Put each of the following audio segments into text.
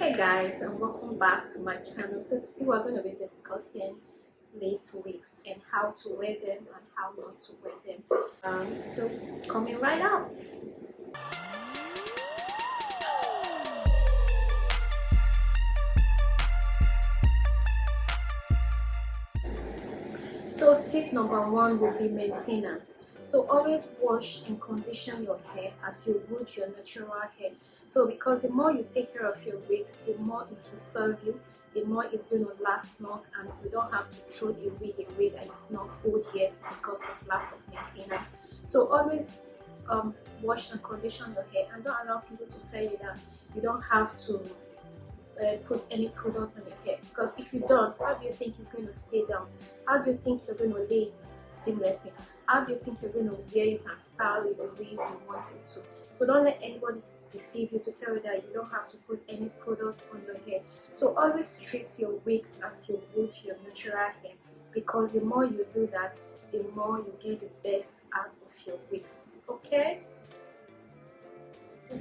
Hey guys, and welcome back to my channel. So today we're going to be discussing lace wigs and how to wear them and how not to wear them. So coming right up. So tip number one will be maintenance. So always wash and condition your hair as you would your natural hair. So because the more you take care of your wigs, the more it will serve you, the more it's going to last long, and you don't have to throw a wig and it's not old yet because of lack of maintenance. So always wash and condition your hair, and don't allow people to tell you that you don't have to put any product on your hair, because if you don't, how do you think it's going to stay down? How do you think you're going to lay seamlessly? How do you think you're going to wear it and style it the way you want it to? So don't let anybody deceive you to tell you that you don't have to put any product on your hair. So always treat your wigs as you would your natural hair, because the more you do that, the more you get the best out of your wigs. Okay?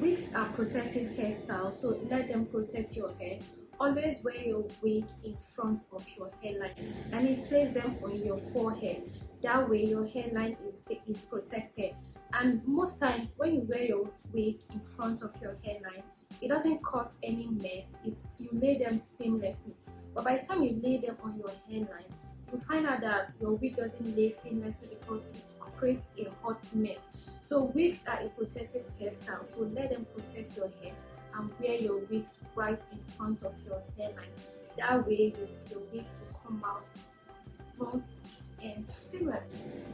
Wigs are protective hairstyles, so let them protect your hair. Always wear your wig in front of your hairline, and then place them on your forehead. That way your hairline is protected. And most times when you wear your wig in front of your hairline, it doesn't cause any mess. You lay them seamlessly. But by the time you lay them on your hairline, you find out that your wig doesn't lay seamlessly because it creates a hot mess. So wigs are a protective hairstyle, so let them protect your hair and wear your wigs right in front of your hairline. That way your wigs will come out smooth and seamless.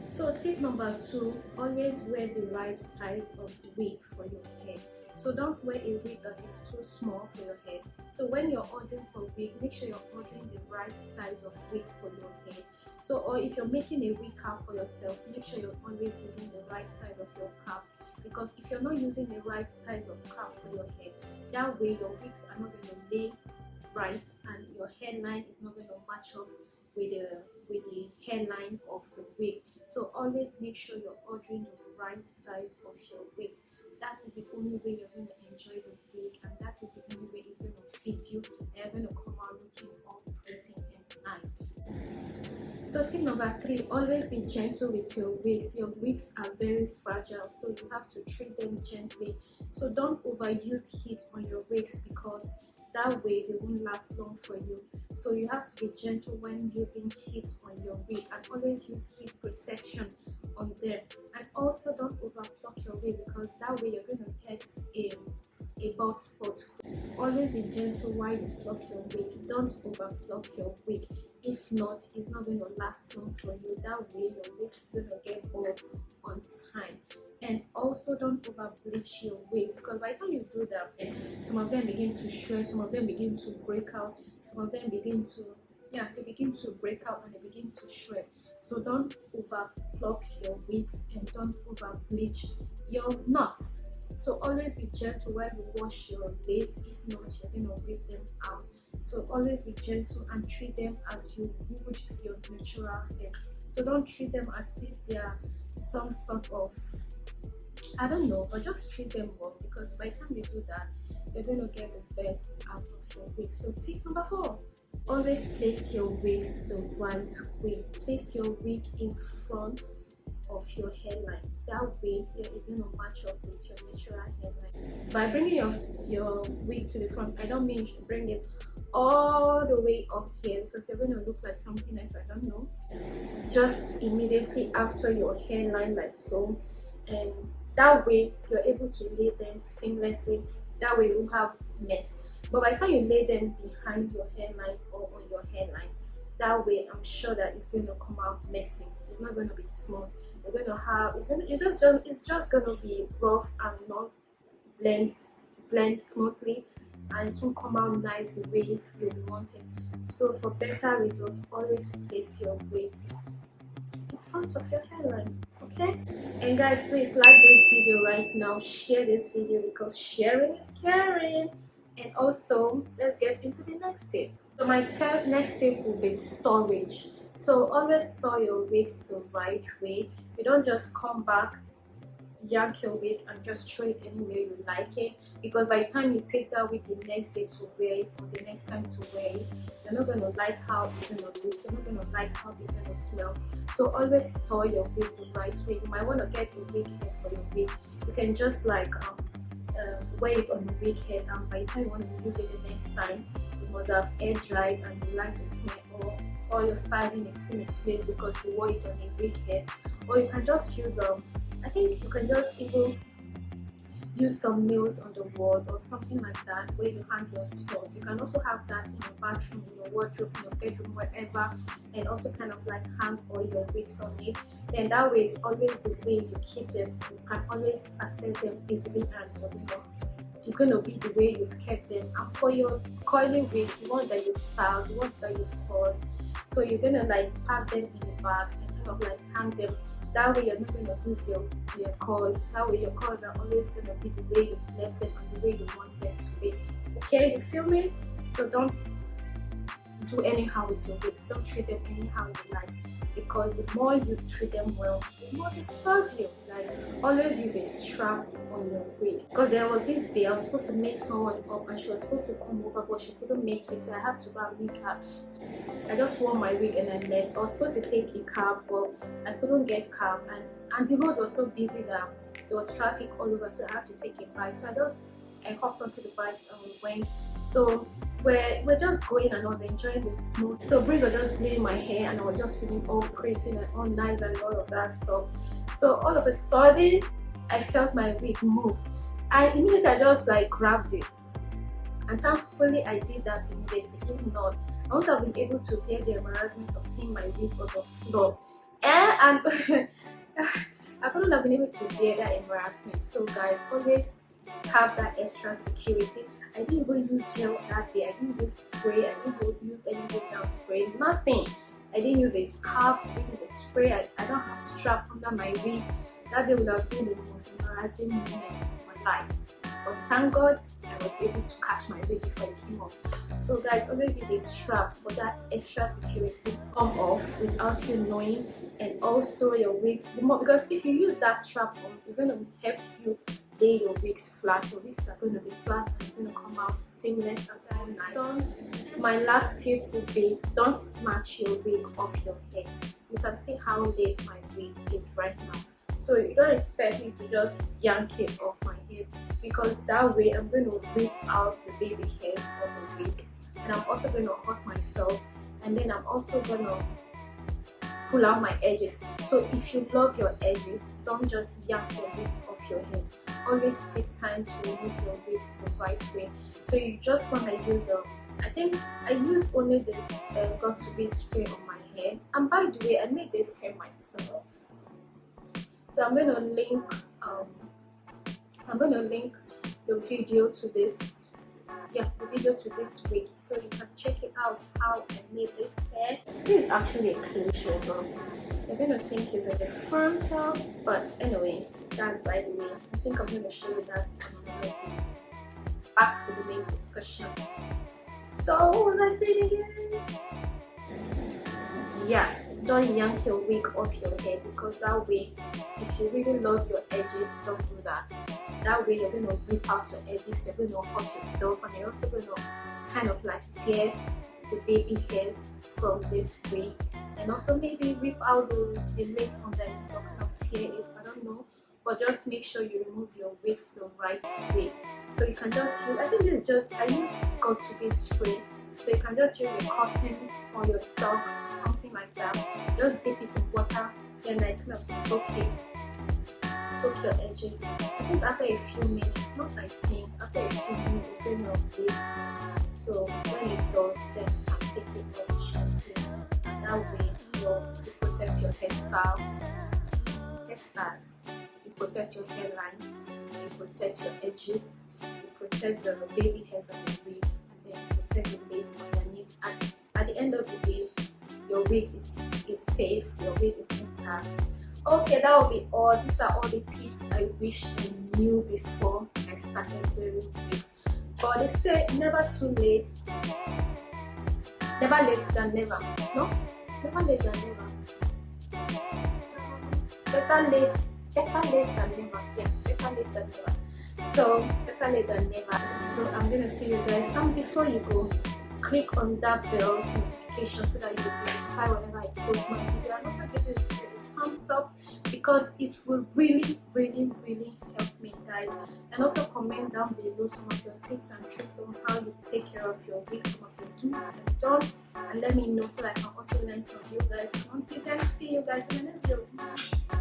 So tip number two, always wear the right size of wig for your hair. So don't wear a wig that is too small for your head. So when you're ordering for a wig, make sure you're ordering the right size of wig for your head. So, or if you're making a wig cap for yourself, make sure you're always using the right size of your cap. Because if you're not using the right size of cap for your head, that way your wigs are not going to lay right and your hairline is not going to match up with the hairline of the wig. So always make sure you're ordering the right size of your wigs. That is the only way you're going to enjoy the wig, and that is the only way it's going to fit you and you're going to come out looking all pretty and nice. So tip number three, always be gentle with your wigs. Your wigs are very fragile, so you have to treat them gently. So don't overuse heat on your wigs, because that way they won't last long for you. So you have to be gentle when using heat on your wig, and always use heat protection on them. And also don't overpluck your wig, because that way you're going to get a bald spot. Always be gentle while you pluck your wig. Don't overpluck your wig. If not, it's not going to last long for you. That way your wig's going to get bald on time. And also don't over bleach your wigs, because by the time you do that, some of them begin to shred, some of them begin to break out, some of them begin to break out and they begin to shred. So don't over pluck your wigs and don't over bleach your knots. So always be gentle while you wash your lace. If not, you're going to rip them out. So always be gentle and treat them as you would your natural hair. So don't treat them as if they are some sort of, I don't know, but just treat them well, because by the time you do that, you're going to get the best out of your wig. So tip number four, always place your wigs the right way. Place your wig in front of your hairline. That way it is going to match up with your natural hairline. By bringing your wig to the front, I don't mean you should bring it all the way up here, because you're going to look like something else, I don't know. Just immediately after your hairline, like so, and that way you're able to lay them seamlessly. That way you have mess. But by the time you lay them behind your hairline or on your hairline, that way I'm sure that it's going to come out messy. It's not going to be smooth. You're going to have it's just going to be rough and not blend smoothly, and it won't come out nice the way you want it. So for better result, always place your wig in front of your hairline. Okay? And guys, please like this video right now, share this video, because sharing is caring. And also, let's get into the next tip. So my next tip will be storage. So always store your wigs the right way. You don't just come back yank your wig and just throw it anywhere you like it, because by the time you take that wig the next day to wear it, or the next time to wear it, you're not going to like how it's going to look, you're not going to like how it's going to smell. So always store your wig the right way. You might want to get a wig head for your wig. You can just like wear it on the wig head, and by the time you want to use it the next time, you must have air dried and you like the smell, or all your styling is still in place because you wore it on a wig head. Or you can just use I think you can just even use some nails on the wall or something like that where you hang your stores. You can also have that in your bathroom, in your wardrobe, in your bedroom, wherever, and also kind of like hang all your wigs on it. Then that way it's always the way you keep them. You can always access them easily, and you know, it's going to be the way you've kept them. And for your coiling wigs, the ones that you've styled, the ones that you've coiled, so you're going to like pack them in the bag and kind of like hang them. That way you're not going to lose your curls. That way your curls are always going to be the way you've left them and the way you want them to be. Okay, you feel me? So don't do anyhow with your wigs. Don't treat them anyhow you like, because the more you treat them well, the more they serve you. Like, always use a strap on your wig. Because there was this day I was supposed to make someone up and she was supposed to come over, but she couldn't make it, so I had to go and meet her. So I just wore my wig and I left. I was supposed to take a cab, but I couldn't get cab, and the road was so busy that there was traffic all over, so I had to take a bike. So I hopped onto the bike and we went. So we're just going, and I was enjoying the smooth. So breeze was just blowing my hair and I was just feeling all pretty and all nice and all of that stuff. So all of a sudden I felt my wig move. I immediately just like grabbed it, and thankfully I did that immediately. If not, I would have been able to bear the embarrassment of seeing my wig on the floor, and I couldn't have been able to bear that embarrassment. So guys, always have that extra security. I didn't even use gel that day. I didn't use spray. I didn't use any down spray. Nothing. I didn't use a scarf. I didn't use a spray. I don't have strap under my wig. That day would have been the most embarrassing moment of my life. But thank God I was able to catch my wig before it came off. So guys, always use a strap for that extra security come off without you knowing, and also your wigs. Because if you use that strap on, it's going to help you lay your wigs flat. Your wigs are going to be flat and it's going to come out seamless and nice. My last tip would be, don't snatch your wig off your head. You can see how late my wig is right now. So you don't expect me to just yank it off my head, because that way I'm going to rip out the baby hairs of the wig, and I'm also going to hurt myself, and then I'm also going to pull out my edges. So if you love your edges, don't just yank your wigs off your head. Always take time to remove your wigs the right way. So you just want to use I think I use only this got to be spray on my hair, and by the way I made this hair myself. So I'm going to link the video to this wig, so you can check it out how I made this hair. This is actually a closure, but you're going to think it's like a frontal, but anyway, that's by the way. I think I'm going to show you that back to the main discussion. So what was I saying again? Yeah, don't yank your wig off your head, because that way, if you really love your edges, don't do that. That way you're going to rip out your edges, you're going to hurt yourself, and you're also going to kind of like tear the baby hairs from this wig, and also maybe rip out the lace on them, or kind of tear it, I don't know. But just make sure you remove your wigs the right way. So you can just use, I think this is just, I use got to be spray. So you can just use your cotton or your silk, something like that. Just dip it in water, then like kind of soak your edges. I think after a few minutes, not I think, after a few minutes it's going to update. So when it does, then I'll take it off gently. And that way you protect your hairstyle. You protect your hairline, you protect your edges, you protect the baby hairs on your wig, and then you protect the lace on your neck. And at the end of the day, your wig is safe, your wig is intact. Okay, that will be all. These are all the tips I wish I knew before I started wearing wigs. But they say never too late, never late than never. No, never late than never. Better late better late than never. Yeah, better late than never. So better late than never. So I'm gonna see you guys. And before you go, click on that bell notification so that you'll be notified whenever I post my video, and also give it a thumbs up because it will really help me, guys. And also comment down below some of your tips and tricks on how you take care of your wigs, some of your do's and don'ts, and let me know so that I can also learn from you guys. And until then, see you guys in the next video.